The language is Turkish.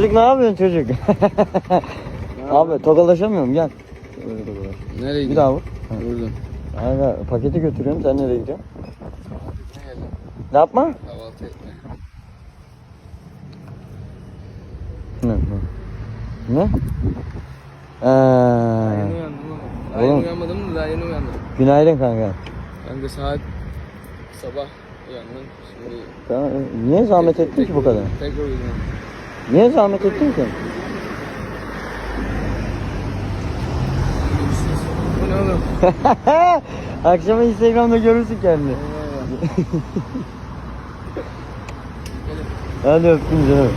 Çocuk ne yapıyorsun çocuk? Abi tokalaşamıyorum gel. Nereye Bir daha vur. Vurdum. Kanka paketi götürüyorum sen nereye gidiyorsun? Ne geldim? Ne yapma? Kahvaltı etme. Ne? Ne? Daha yeni uyandım oğlum. Daha yeni Oğlum. uyanmadım da daha yeni uyandım. Günaydın kanka. Ben de saat sabah uyandım. Şimdi Tamam, niye zahmet ettin ki bu kadar? tekrar uyuyorum. Niye zahmet ettin ki? Bu ne oğlum? Akşama Instagram'da görürsün kendini. Hadi öptüm canım.